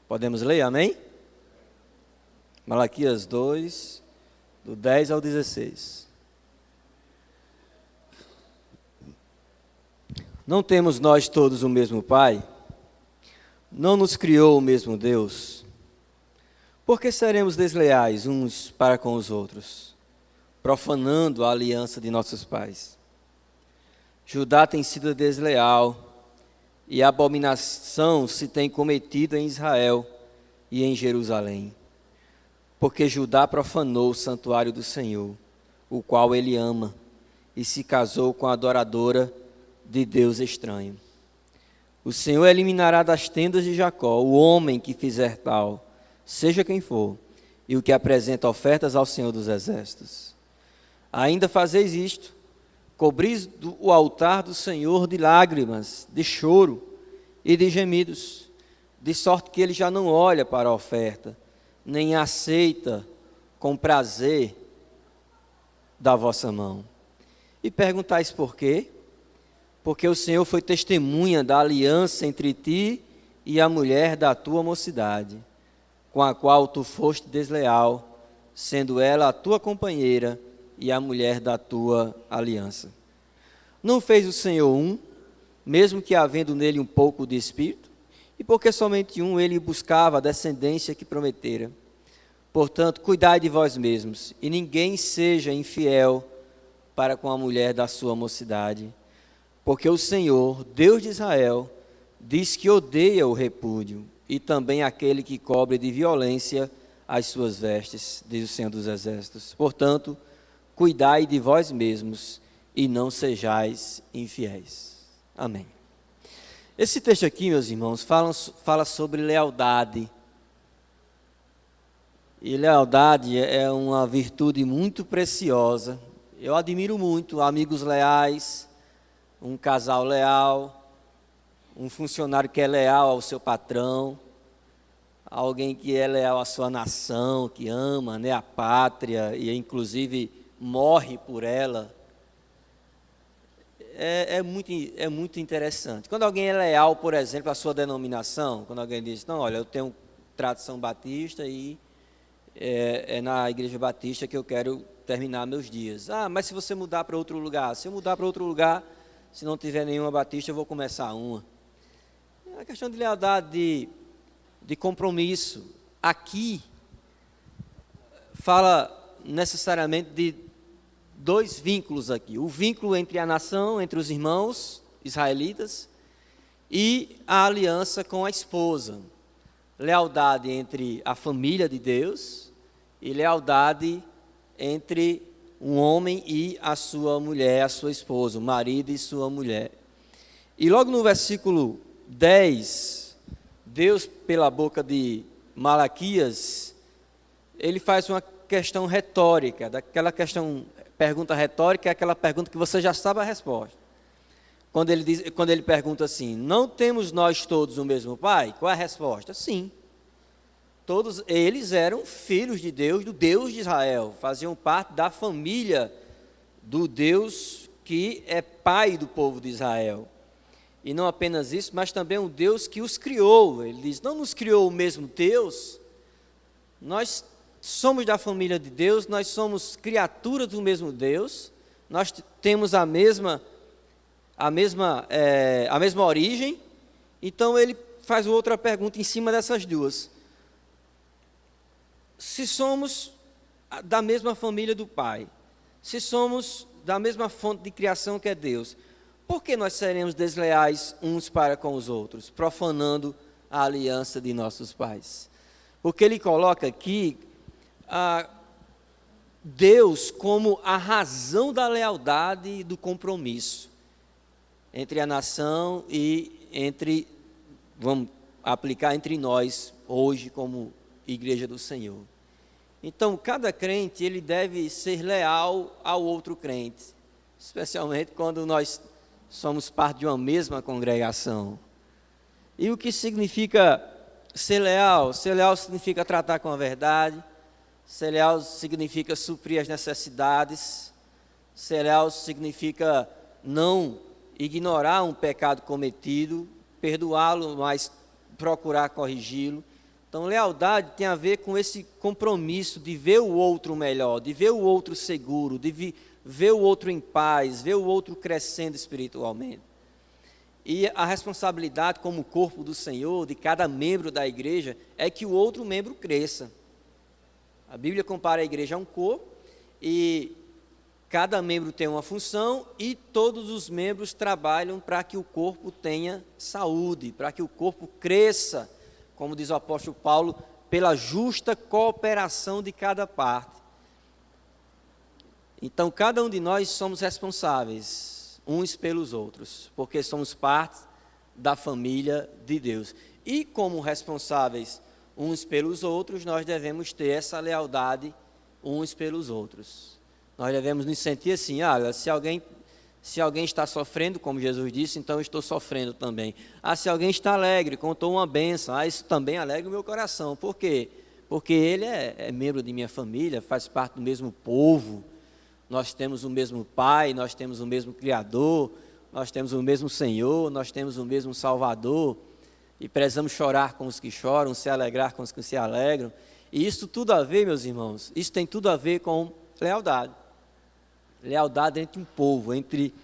Podemos ler, amém? Malaquias 2, do 10 ao 16. Não temos nós todos o mesmo Pai? Não nos criou o mesmo Deus? Por que seremos desleais uns para com os outros, profanando a aliança de nossos pais? Judá tem sido desleal, e abominação se tem cometido em Israel e em Jerusalém, porque Judá profanou o santuário do Senhor, o qual ele ama, e se casou com a adoradora de Deus estranho. O Senhor eliminará das tendas de Jacó o homem que fizer tal, seja quem for, e o que apresenta ofertas ao Senhor dos Exércitos. Ainda fazeis isto: cobris o altar do Senhor de lágrimas, de choro e de gemidos, de sorte que ele já não olha para a oferta, nem aceita com prazer da vossa mão. E perguntais por quê? Porque o Senhor foi testemunha da aliança entre ti e a mulher da tua mocidade, com a qual tu foste desleal, sendo ela a tua companheira e a mulher da tua aliança. Não fez o Senhor um, mesmo que havendo nele um pouco de espírito? E porque somente um ele buscava a descendência que prometera? Portanto, cuidai de vós mesmos, e ninguém seja infiel para com a mulher da sua mocidade, porque o Senhor, Deus de Israel, diz que odeia o repúdio, e também aquele que cobre de violência as suas vestes, diz o Senhor dos Exércitos. Portanto, cuidai de vós mesmos, e não sejais infiéis. Amém. Esse texto aqui, meus irmãos, fala sobre lealdade. E lealdade é uma virtude muito preciosa. Eu admiro muito amigos leais, um casal leal, um funcionário que é leal ao seu patrão, alguém que é leal à sua nação, que ama, né, a pátria e inclusive morre por ela. É muito interessante. Quando alguém é leal, por exemplo, à sua denominação, quando alguém diz, não, olha, eu tenho tradição batista e é na igreja batista que eu quero terminar meus dias. Ah, mas se você mudar para outro lugar, se eu mudar para outro lugar, se não tiver nenhuma batista, eu vou começar uma. É uma questão de lealdade, de compromisso. Aqui, fala necessariamente de dois vínculos aqui. O vínculo entre a nação, entre os irmãos israelitas, e a aliança com a esposa. Lealdade entre a família de Deus e lealdade entre um homem e a sua mulher, a sua esposa, o marido e sua mulher. E logo no versículo 10, Deus, pela boca de Malaquias, ele faz uma questão retórica, daquela pergunta retórica é aquela pergunta que você já sabe a resposta. Quando ele pergunta assim, não temos nós todos o mesmo Pai? Qual é a resposta? Sim. Todos eles eram filhos de Deus, do Deus de Israel, faziam parte da família do Deus que é Pai do povo de Israel. E não apenas isso, mas também um Deus que os criou. Ele diz, não nos criou o mesmo Deus? Nós somos da família de Deus, nós somos criaturas do mesmo Deus, nós temos a mesma origem. Então ele faz outra pergunta em cima dessas duas. Se somos da mesma família do Pai, se somos da mesma fonte de criação que é Deus, por que nós seremos desleais uns para com os outros, profanando a aliança de nossos pais? Porque ele coloca aqui Deus como a razão da lealdade e do compromisso entre a nação e vamos aplicar entre nós hoje como igreja do Senhor. Então, cada crente, ele deve ser leal ao outro crente, especialmente quando nós somos parte de uma mesma congregação. E o que significa ser leal? Ser leal significa tratar com a verdade, ser leal significa suprir as necessidades, ser leal significa não ignorar um pecado cometido, perdoá-lo, mas procurar corrigi-lo. Então, lealdade tem a ver com esse compromisso de ver o outro melhor, de ver o outro seguro, de ver o outro em paz, ver o outro crescendo espiritualmente. E a responsabilidade como corpo do Senhor, de cada membro da igreja, é que o outro membro cresça. A Bíblia compara a igreja a um corpo e cada membro tem uma função e todos os membros trabalham para que o corpo tenha saúde, para que o corpo cresça, como diz o apóstolo Paulo, pela justa cooperação de cada parte. Então, cada um de nós somos responsáveis uns pelos outros, porque somos parte da família de Deus. E como responsáveis uns pelos outros, nós devemos ter essa lealdade uns pelos outros. Nós devemos nos sentir assim, se alguém está sofrendo, como Jesus disse, então eu estou sofrendo também. Se alguém está alegre, contou uma bênção, isso também alegra o meu coração. Por quê? Porque ele é membro de minha família, faz parte do mesmo povo, nós temos o mesmo Pai, nós temos o mesmo Criador, nós temos o mesmo Senhor, nós temos o mesmo Salvador, e precisamos chorar com os que choram, se alegrar com os que se alegram. E isso tudo a ver, meus irmãos, isso tem tudo a ver com lealdade. Lealdade entre um povo, entre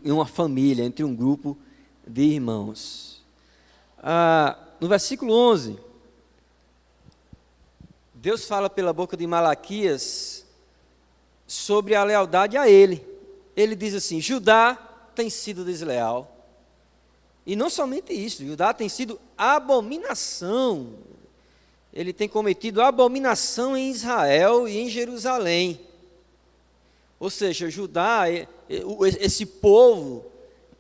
uma família, entre um grupo de irmãos. No versículo 11, Deus fala pela boca de Malaquias sobre a lealdade a ele. Ele diz assim: Judá tem sido desleal. E não somente isso, Judá tem sido abominação. Ele tem cometido abominação em Israel e em Jerusalém. Ou seja, Judá, esse povo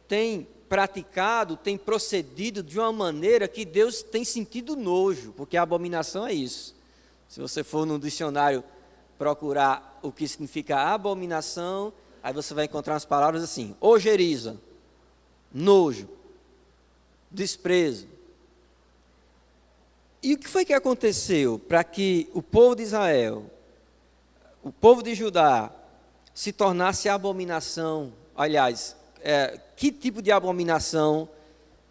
tem praticado, tem procedido de uma maneira que Deus tem sentido nojo, porque a abominação é isso. Se você for no dicionário procurar o que significa abominação, aí você vai encontrar as palavras assim: ojeriza, nojo, desprezo. E o que foi que aconteceu para que o povo de Israel, o povo de Judá, se tornasse abominação? Aliás, que tipo de abominação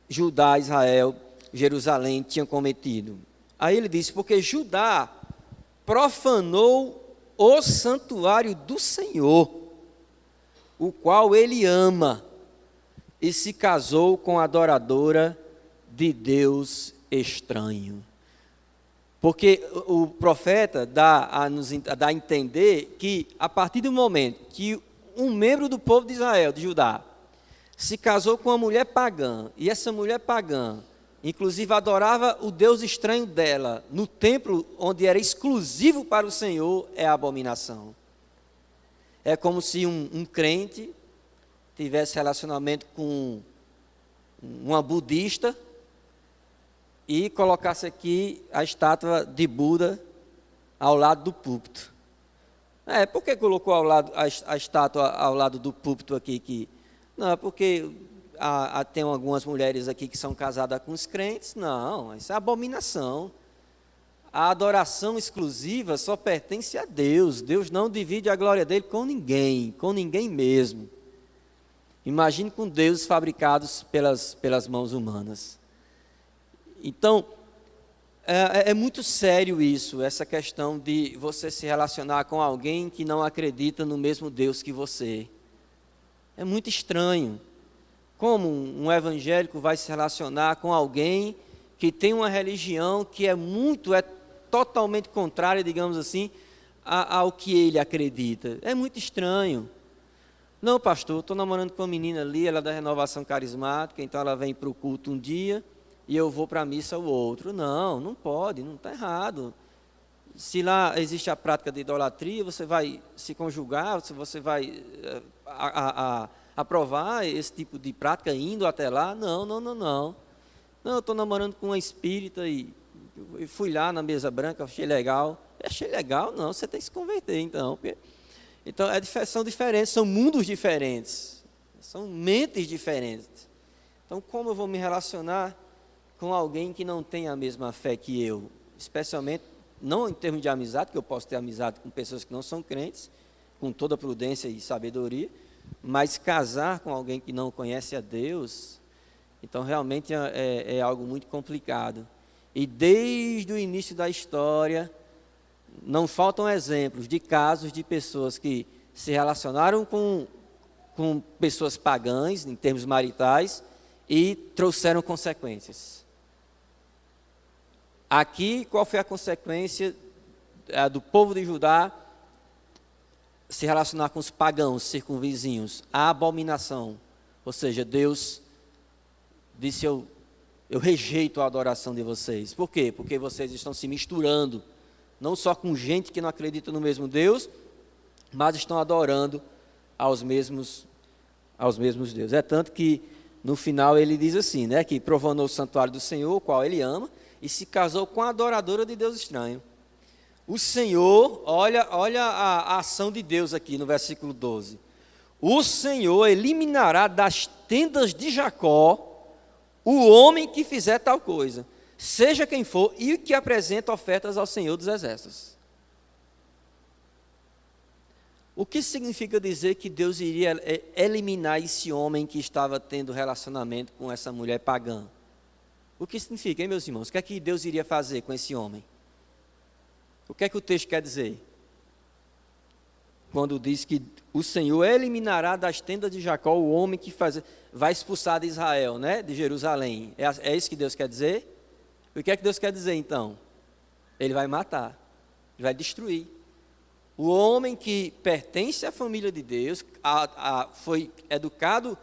Judá, Israel, Jerusalém tinham cometido? Aí ele disse: porque Judá profanou o santuário do Senhor, o qual ele ama, e se casou com a adoradora de Deus estranho. Porque o profeta dá a entender que, a partir do momento que um membro do povo de Israel, de Judá, se casou com uma mulher pagã, e essa mulher pagã, inclusive, adorava o Deus estranho dela, no templo onde era exclusivo para o Senhor, é abominação. É como se um crente tivesse relacionamento com uma budista e colocasse aqui a estátua de Buda ao lado do púlpito. Por que colocou a estátua ao lado do púlpito aqui? Não, porque tem algumas mulheres aqui que são casadas com os crentes. Não, isso é abominação. A adoração exclusiva só pertence a Deus. Deus não divide a glória dele com ninguém mesmo. Imagine com deuses fabricados pelas mãos humanas. Então, é muito sério isso, essa questão de você se relacionar com alguém que não acredita no mesmo Deus que você. É muito estranho. Como um evangélico vai se relacionar com alguém que tem uma religião que é totalmente contrária, digamos assim, ao que ele acredita? É muito estranho. Não, pastor, estou namorando com uma menina ali, ela é da renovação carismática, então ela vem para o culto um dia e eu vou para a missa o outro. Não pode, não está errado. Se lá existe a prática de idolatria, você vai se conjugar, você vai aprovar esse tipo de prática indo até lá? Não. Não, eu estou namorando com uma espírita e fui lá na mesa branca, achei legal. Achei legal? Não, você tem que se converter então. Então, são diferentes, são mundos diferentes, são mentes diferentes. Então, como eu vou me relacionar com alguém que não tem a mesma fé que eu? Especialmente, não em termos de amizade, que eu posso ter amizade com pessoas que não são crentes, com toda prudência e sabedoria, mas casar com alguém que não conhece a Deus, então realmente é algo muito complicado. E desde o início da história, não faltam exemplos de casos de pessoas que se relacionaram com pessoas pagãs, em termos maritais, e trouxeram consequências. Aqui, qual foi a consequência do povo de Judá se relacionar com os pagãos circunvizinhos? A abominação. Ou seja, Deus disse, eu rejeito a adoração de vocês. Por quê? Porque vocês estão se misturando, não só com gente que não acredita no mesmo Deus, mas estão adorando aos mesmos deuses. É tanto que no final ele diz assim, né, que profanou o santuário do Senhor, o qual ele ama, e se casou com a adoradora de Deus estranho. O Senhor, olha a ação de Deus aqui no versículo 12. O Senhor eliminará das tendas de Jacó o homem que fizer tal coisa, seja quem for, e que apresenta ofertas ao Senhor dos Exércitos. O que significa dizer que Deus iria eliminar esse homem que estava tendo relacionamento com essa mulher pagã? O que significa, hein, meus irmãos? O que é que Deus iria fazer com esse homem? O que é que o texto quer dizer? Quando diz que o Senhor eliminará das tendas de Jacó o homem que vai expulsar de Israel, né, de Jerusalém. É isso que Deus quer dizer? O que é que Deus quer dizer então? Ele vai matar, ele vai destruir. O homem que pertence à família de Deus, foi educado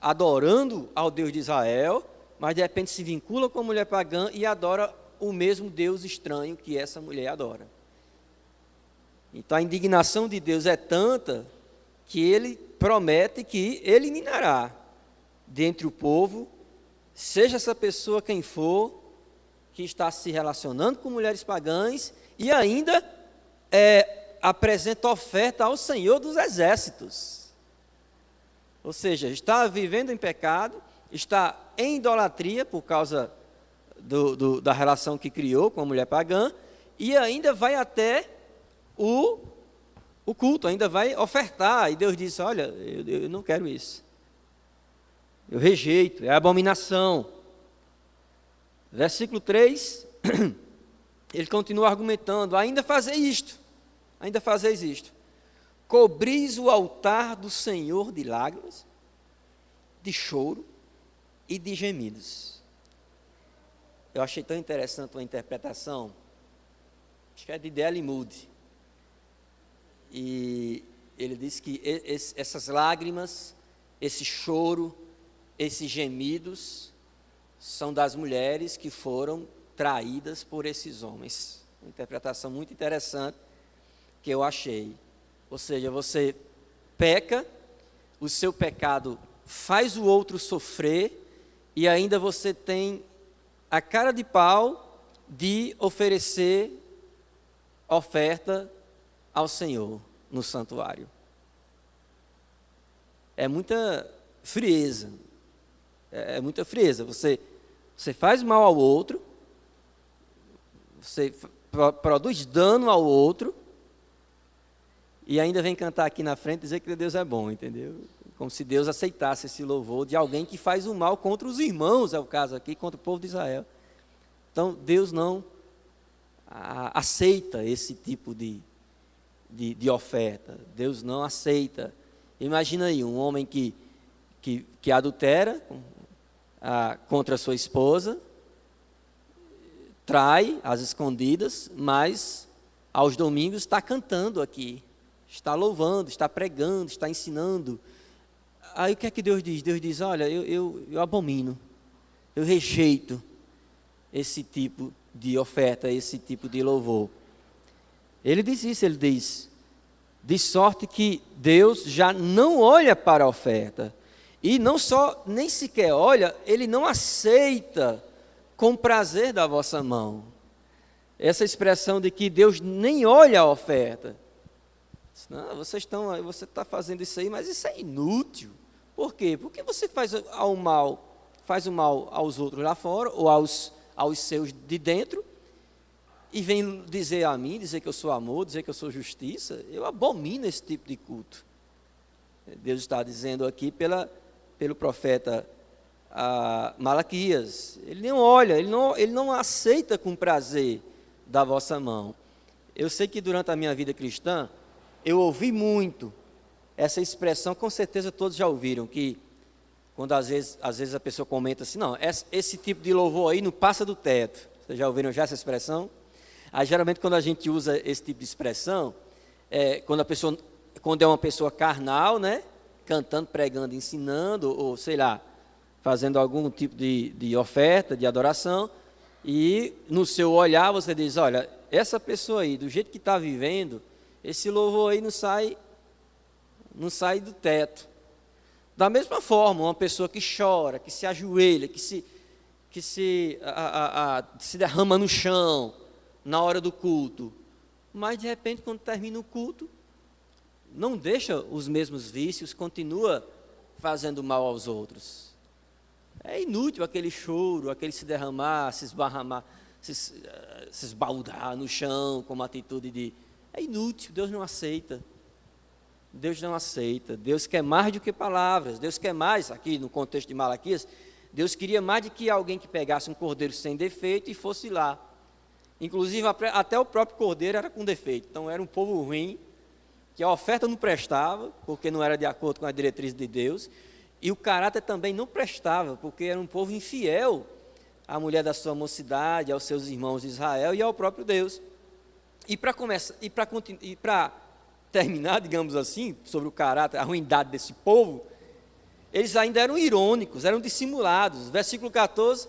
adorando ao Deus de Israel, mas de repente se vincula com a mulher pagã e adora o mesmo Deus estranho que essa mulher adora. Então a indignação de Deus é tanta que ele promete que eliminará dentre o povo, seja essa pessoa quem for, que está se relacionando com mulheres pagãs e ainda apresenta oferta ao Senhor dos Exércitos. Ou seja, está vivendo em pecado, está em idolatria por causa da relação que criou com a mulher pagã, e ainda vai até o culto, ainda vai ofertar, e Deus diz, olha, eu não quero isso, eu rejeito, é abominação. Versículo 3, ele continua argumentando, ainda fazeis isto, cobris o altar do Senhor de lágrimas, de choro e de gemidos. Eu achei tão interessante uma interpretação, acho que é de D.L. Moody, e ele diz que essas lágrimas, esse choro, esses gemidos, são das mulheres que foram traídas por esses homens. Uma interpretação muito interessante que eu achei. Ou seja, você peca, o seu pecado faz o outro sofrer, e ainda você tem a cara de pau de oferecer oferta ao Senhor no santuário. É muita frieza. É muita frieza. Você faz mal ao outro, você produz dano ao outro, e ainda vem cantar aqui na frente e dizer que Deus é bom, entendeu? Como se Deus aceitasse esse louvor de alguém que faz o mal contra os irmãos, é o caso aqui, contra o povo de Israel. Então, Deus não aceita esse tipo de oferta. Deus não aceita. Imagina aí, um homem que adultera contra a sua esposa, trai às escondidas, mas aos domingos está cantando aqui, está louvando, está pregando, está ensinando. Aí o que é que Deus diz? Deus diz, olha, eu abomino, eu rejeito esse tipo de oferta, esse tipo de louvor. Ele diz isso, ele diz, de sorte que Deus já não olha para a oferta, e não só, nem sequer olha, ele não aceita com prazer da vossa mão. Essa expressão de que Deus nem olha a oferta. Não, você está fazendo isso aí, mas isso é inútil. Por quê? Porque você faz o mal aos outros lá fora, ou aos seus de dentro, e vem dizer a mim, dizer que eu sou amor, dizer que eu sou justiça. Eu abomino esse tipo de culto. Deus está dizendo aqui pelo profeta Malaquias. Ele não olha, ele não aceita com prazer da vossa mão. Eu sei que durante a minha vida cristã, eu ouvi muito essa expressão, com certeza todos já ouviram, que quando às vezes a pessoa comenta assim, não, esse tipo de louvor aí não passa do teto. Vocês já ouviram já essa expressão? Aí geralmente quando a gente usa esse tipo de expressão, quando é uma pessoa carnal, né, cantando, pregando, ensinando, ou sei lá, fazendo algum tipo de oferta, de adoração, e no seu olhar você diz, olha, essa pessoa aí, do jeito que está vivendo, esse louvor aí não sai do teto. Da mesma forma, uma pessoa que chora, que se ajoelha, que se derrama no chão na hora do culto, mas de repente quando termina o culto, não deixa os mesmos vícios, continua fazendo mal aos outros. É inútil aquele choro, aquele se derramar, se esbarramar, se esbaldar no chão com uma atitude de... É inútil, Deus não aceita. Deus não aceita. Deus quer mais do que palavras. Deus quer mais, aqui no contexto de Malaquias, Deus queria mais do que alguém que pegasse um cordeiro sem defeito e fosse lá. Inclusive, até o próprio cordeiro era com defeito. Então, era um povo ruim, que a oferta não prestava, porque não era de acordo com a diretriz de Deus, e o caráter também não prestava, porque era um povo infiel à mulher da sua mocidade, aos seus irmãos de Israel e ao próprio Deus. E para terminar, digamos assim, sobre o caráter, a ruindade desse povo, eles ainda eram irônicos, eram dissimulados. Versículo 14,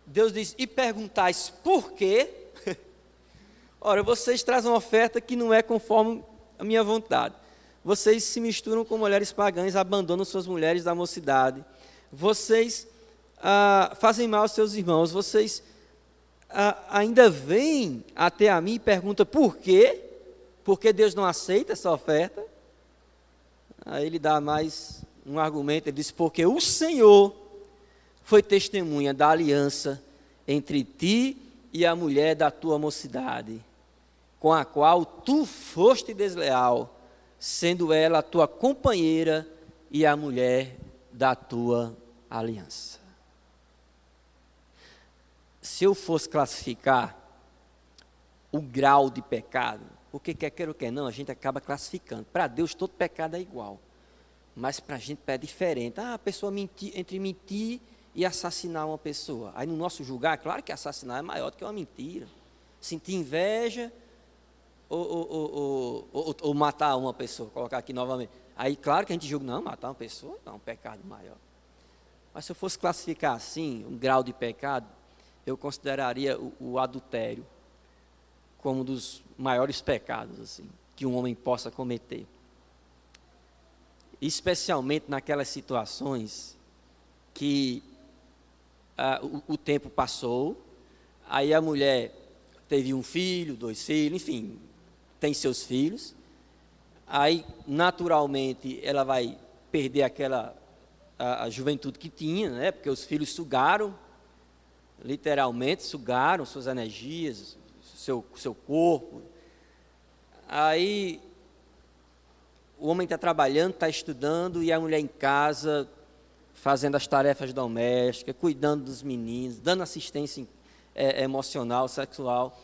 Deus diz, e perguntais por quê? Ora, vocês trazem uma oferta que não é conforme a minha vontade. Vocês se misturam com mulheres pagãs, abandonam suas mulheres da mocidade. Vocês fazem mal aos seus irmãos. Vocês ainda vêm até a mim e perguntam por quê? Por que Deus não aceita essa oferta? Aí ele dá mais um argumento, ele diz, porque o Senhor foi testemunha da aliança entre ti e a mulher da tua mocidade, com a qual tu foste desleal, sendo ela a tua companheira e a mulher da tua aliança. Se eu fosse classificar o grau de pecado, porque quer queira ou quer não, a gente acaba classificando. Para Deus todo pecado é igual, mas para a gente é diferente. A pessoa entre mentir e assassinar uma pessoa. Aí no nosso julgar, claro que assassinar é maior do que uma mentira. Sentir inveja ou matar uma pessoa, colocar aqui novamente. Aí claro que a gente julga, não, matar uma pessoa não é um pecado maior. Mas se eu fosse classificar assim, um grau de pecado, eu consideraria o adultério como um dos maiores pecados assim, que um homem possa cometer. Especialmente naquelas situações que o tempo passou, aí a mulher teve um filho, 2 filhos, enfim, tem seus filhos, aí naturalmente ela vai perder a juventude que tinha, né? Porque os filhos sugaram, literalmente sugaram suas energias, seu corpo. Aí o homem está trabalhando, está estudando, e a mulher em casa, fazendo as tarefas domésticas, cuidando dos meninos, dando assistência emocional, sexual.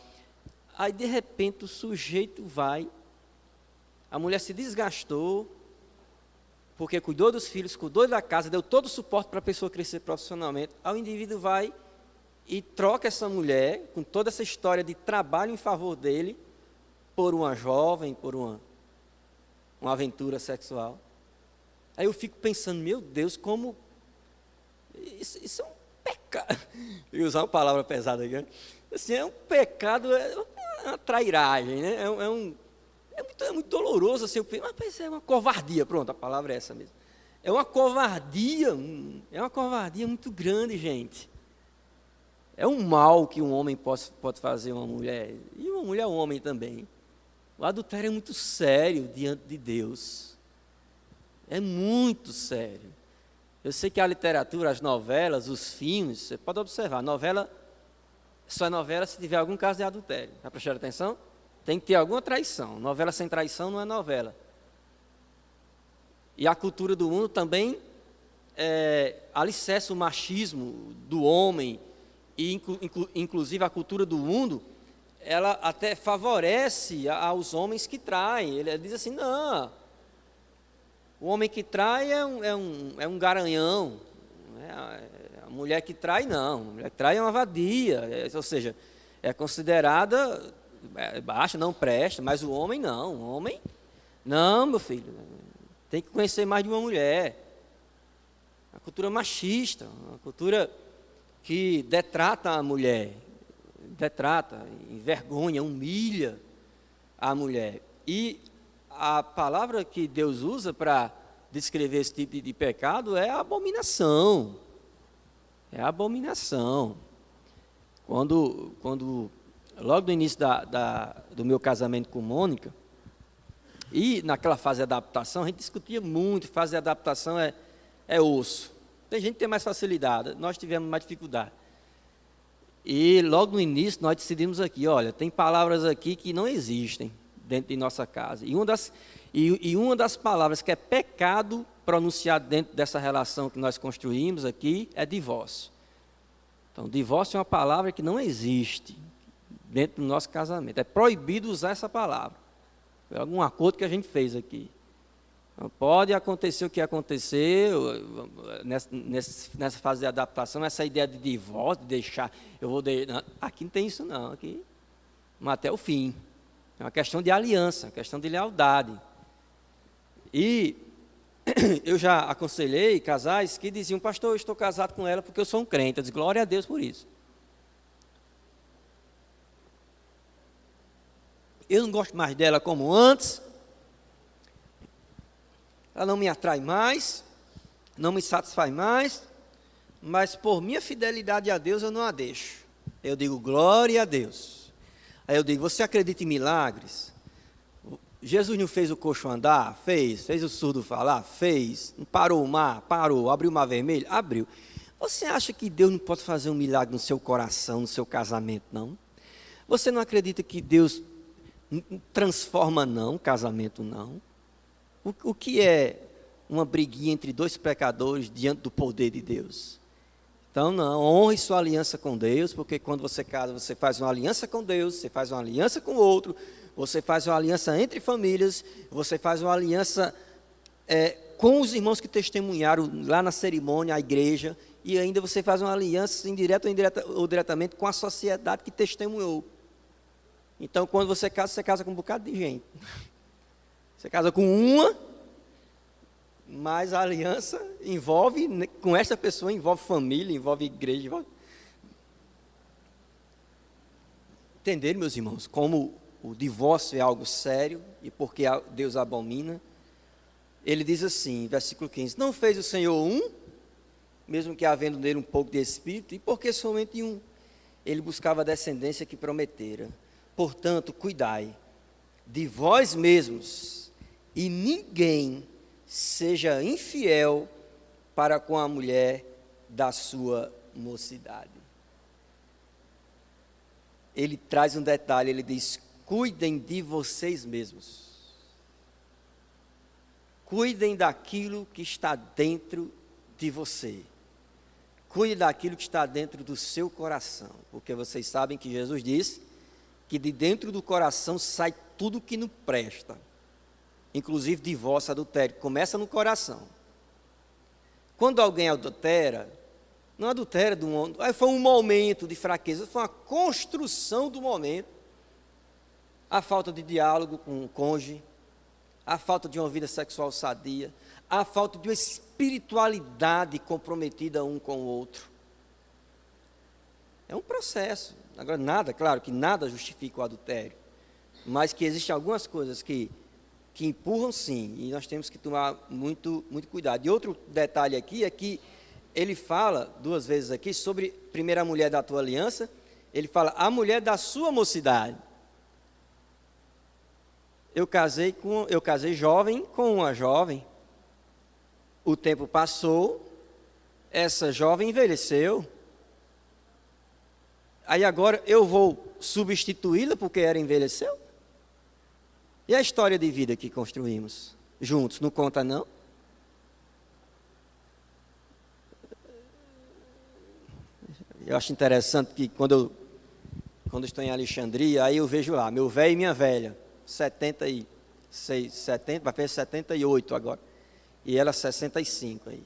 Aí, de repente, o sujeito a mulher se desgastou, porque cuidou dos filhos, cuidou da casa, deu todo o suporte para a pessoa crescer profissionalmente. Aí o indivíduo vai e troca essa mulher, com toda essa história de trabalho em favor dele, por uma jovem, por uma aventura sexual. Aí eu fico pensando, meu Deus, como... Isso é um pecado. Eu ia usar uma palavra pesada aqui. Assim, é um pecado, é uma trairagem, né? É muito doloroso. Assim, mas é uma covardia. Pronto, a palavra é essa mesmo. É uma covardia muito grande, gente. É um mal que um homem pode fazer a uma mulher, e uma mulher a um homem também. O adultério é muito sério diante de Deus. É muito sério. Eu sei que a literatura, as novelas, os filmes, você pode observar, novela só é novela se tiver algum caso de adultério. Já prestaram atenção? Tem que ter alguma traição. Novela sem traição não é novela. E a cultura do mundo também alicerça o machismo do homem, e inclusive a cultura do mundo, ela até favorece aos homens que traem. Ele diz assim, não, o homem que trai é um garanhão, a mulher que trai não, a mulher que trai é uma vadia, ou seja, é considerada baixa, não presta, mas o homem não, o homem, não, meu filho, tem que conhecer mais de uma mulher. A cultura machista, uma cultura que detrata a mulher, detrata, envergonha, humilha a mulher. E a palavra que Deus usa para descrever esse tipo de pecado é abominação. É abominação. Quando logo no início do meu casamento com Mônica, e naquela fase de adaptação, a gente discutia muito, fase de adaptação é osso. Tem gente que tem mais facilidade, nós tivemos mais dificuldade. E logo no início nós decidimos aqui, olha, tem palavras aqui que não existem dentro de nossa casa. E uma das palavras que é pecado pronunciado dentro dessa relação que nós construímos aqui é divórcio. Então, divórcio é uma palavra que não existe dentro do nosso casamento. É proibido usar essa palavra. Foi algum acordo que a gente fez aqui. Não pode acontecer o que aconteceu nessa fase de adaptação, essa ideia de divórcio, de deixar, aqui não tem isso não, aqui, mas até o fim. É uma questão de aliança, uma questão de lealdade. E eu já aconselhei casais que diziam, pastor, eu estou casado com ela porque eu sou um crente. Eu disse, glória a Deus por isso. Eu não gosto mais dela como antes, ela não me atrai mais, não me satisfaz mais, mas por minha fidelidade a Deus eu não a deixo. Eu digo, glória a Deus. Aí eu digo, você acredita em milagres? Jesus não fez o coxo andar? Fez o surdo falar? Fez. Parou o mar? Parou. Abriu o mar vermelho? Abriu. Você acha que Deus não pode fazer um milagre no seu coração, no seu casamento, não? Você não acredita que Deus transforma, não, casamento, não? O que é uma briguinha entre dois pecadores diante do poder de Deus? Então, não, honre sua aliança com Deus, porque quando você casa, você faz uma aliança com Deus, você faz uma aliança com o outro, você faz uma aliança entre famílias, você faz uma aliança com os irmãos que testemunharam lá na cerimônia, a igreja, e ainda você faz uma aliança indireta ou diretamente com a sociedade que testemunhou. Então, quando você casa com um bocado de gente. Você casa com uma, mas a aliança envolve, com essa pessoa, envolve família, envolve igreja. Entenderam, meus irmãos, como o divórcio é algo sério e porque Deus abomina? Ele diz assim, versículo 15, não fez o Senhor um, mesmo que havendo nele um pouco de espírito, e porque somente um, ele buscava a descendência que prometera. Portanto, cuidai de vós mesmos, e ninguém seja infiel para com a mulher da sua mocidade. Ele traz um detalhe, ele diz, cuidem de vocês mesmos. Cuidem daquilo que está dentro de você. Cuide daquilo que está dentro do seu coração, porque vocês sabem que Jesus disse que de dentro do coração sai tudo que não presta, inclusive divórcio, adultério, começa no coração. Quando alguém adultera, não adultera foi um momento de fraqueza, foi uma construção do momento, a falta de diálogo com o cônjuge, a falta de uma vida sexual sadia, a falta de uma espiritualidade comprometida um com o outro. É um processo. Agora, claro que nada justifica o adultério, mas que existem algumas coisas que empurram sim, e nós temos que tomar muito, muito cuidado. E outro detalhe aqui é que ele fala duas vezes aqui sobre, primeiro, a mulher da tua aliança, ele fala, a mulher da sua mocidade. Eu casei jovem com uma jovem, o tempo passou, essa jovem envelheceu, aí agora eu vou substituí-la porque ela envelheceu? E a história de vida que construímos juntos, não conta não? eu acho interessante que quando eu estou em Alexandria, aí eu vejo lá, meu velho e minha velha, 76, 70, vai fazer 78 agora, e ela 65 aí.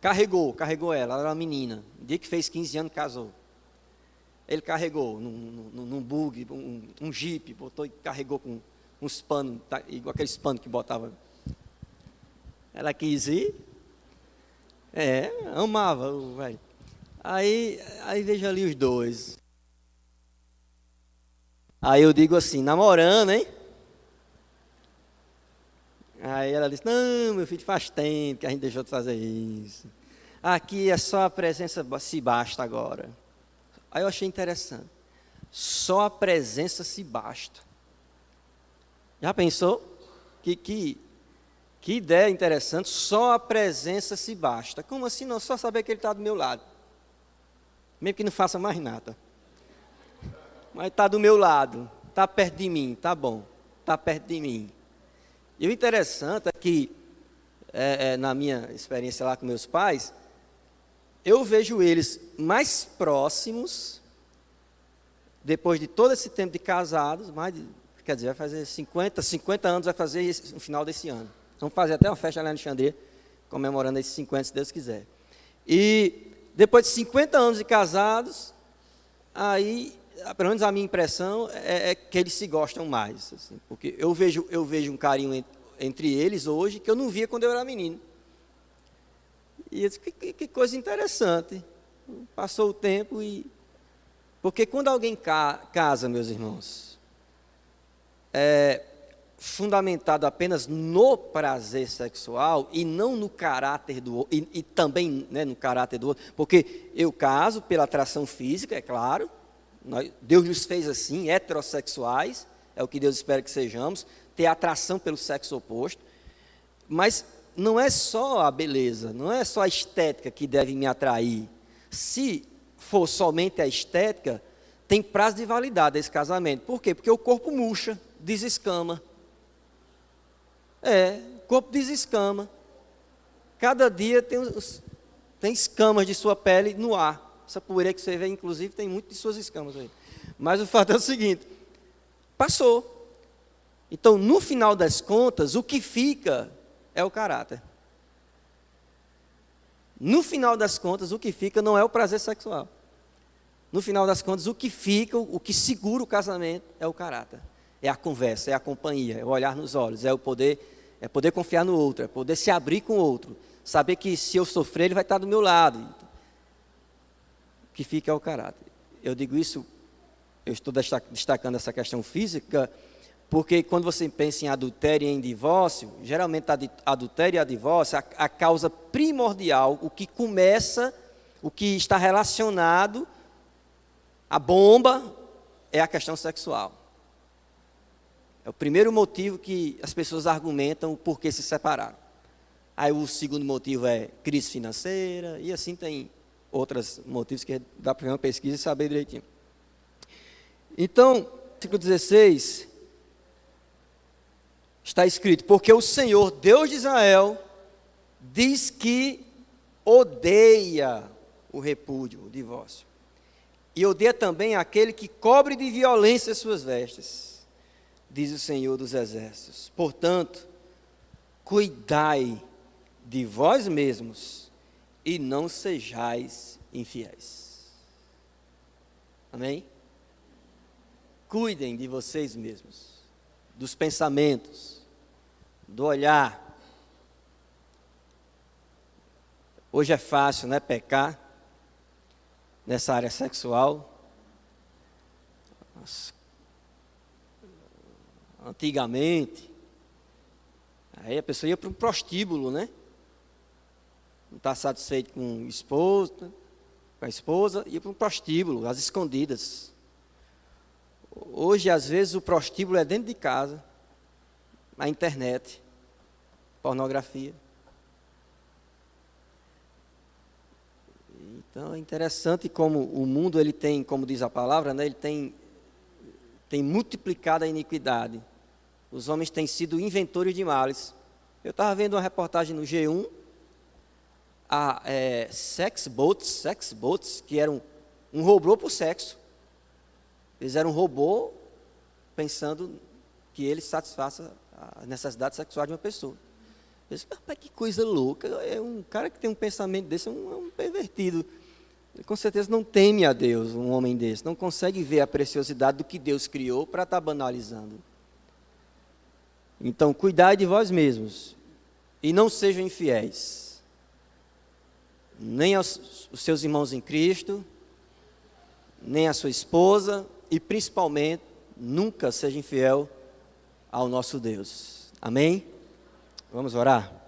Carregou ela era uma menina, no dia que fez 15 anos casou. Ele carregou num bug, um jipe, botou e carregou com uns panos, igual aqueles panos que botava. Ela quis ir, amava o velho. Aí vejo ali os dois. Aí eu digo assim, namorando, hein? Aí ela disse, não, meu filho, faz tempo que a gente deixou de fazer isso. Aqui é só a presença se basta agora. Aí eu achei interessante. Só a presença se basta. Já pensou? Que ideia interessante. Só a presença se basta. Como assim não? Só saber que ele está do meu lado. Mesmo que não faça mais nada. Mas está do meu lado. Está perto de mim. Tá bom. Está perto de mim. E o interessante é que, na minha experiência lá com meus pais, eu vejo eles mais próximos, depois de todo esse tempo de casados, quer dizer, vai fazer 50 anos, vai fazer no final desse ano. Vamos fazer até uma festa lá em Alexandria, comemorando esses 50, se Deus quiser. E depois de 50 anos de casados, aí, pelo menos a minha impressão é que eles se gostam mais. Assim, porque eu vejo um carinho entre eles hoje que eu não via quando eu era menino. E eu disse, que coisa interessante. Passou o tempo e... Porque quando alguém casa, meus irmãos, é fundamentado apenas no prazer sexual e não no caráter do outro, e também, né, no caráter do outro, porque eu caso pela atração física, é claro, Deus nos fez assim, heterossexuais, é o que Deus espera que sejamos, ter atração pelo sexo oposto, mas não é só a beleza, não é só a estética que deve me atrair. Se for somente a estética, tem prazo de validade esse casamento. Por quê? Porque o corpo murcha, desescama. O corpo desescama. Cada dia tem escamas de sua pele no ar. Essa poeira que você vê, inclusive, tem muito de suas escamas aí. Mas o fato é o seguinte, passou. Então, no final das contas, o que fica é o caráter. No final das contas, o que fica não é o prazer sexual. No final das contas, o que fica, o que segura o casamento é o caráter. É a conversa, é a companhia, é o olhar nos olhos, é poder confiar no outro, é poder se abrir com o outro. Saber que se eu sofrer, ele vai estar do meu lado. O que fica é o caráter. Eu digo isso, eu estou destacando essa questão física, porque quando você pensa em adultério e em divórcio, geralmente adultério e a divórcio, a causa primordial, o que começa, o que está relacionado, a bomba, é a questão sexual. É o primeiro motivo que as pessoas argumentam o porquê se separaram. Aí o segundo motivo é crise financeira, e assim tem outros motivos que dá para fazer uma pesquisa e saber direitinho. Então, versículo 16... está escrito, porque o Senhor, Deus de Israel, diz que odeia o repúdio, o divórcio. E odeia também aquele que cobre de violência as suas vestes, diz o Senhor dos Exércitos. Portanto, cuidai de vós mesmos e não sejais infiéis. Amém? Cuidem de vocês mesmos, dos pensamentos, do olhar. Hoje é fácil, né, pecar nessa área sexual. Antigamente, aí a pessoa ia para um prostíbulo, né? Não está satisfeito com o esposo, com a esposa, ia para um prostíbulo, às escondidas. Hoje, às vezes, o prostíbulo é dentro de casa, na internet, pornografia. Então, é interessante como o mundo, ele tem, como diz a palavra, né, ele tem multiplicado a iniquidade. Os homens têm sido inventores de males. Eu estava vendo uma reportagem no G1, sex boats, que eram um robô por sexo. Fizeram um robô pensando que ele satisfaça a necessidade sexual de uma pessoa. Eu disse, rapaz, que coisa louca. É um cara que tem um pensamento desse, é um pervertido. Ele com certeza não teme a Deus, um homem desse. Não consegue ver a preciosidade do que Deus criou para estar banalizando. Então, cuidai de vós mesmos e não sejam infiéis. Nem aos seus irmãos em Cristo, nem à sua esposa e principalmente, nunca seja infiel ao nosso Deus. Amém? Vamos orar?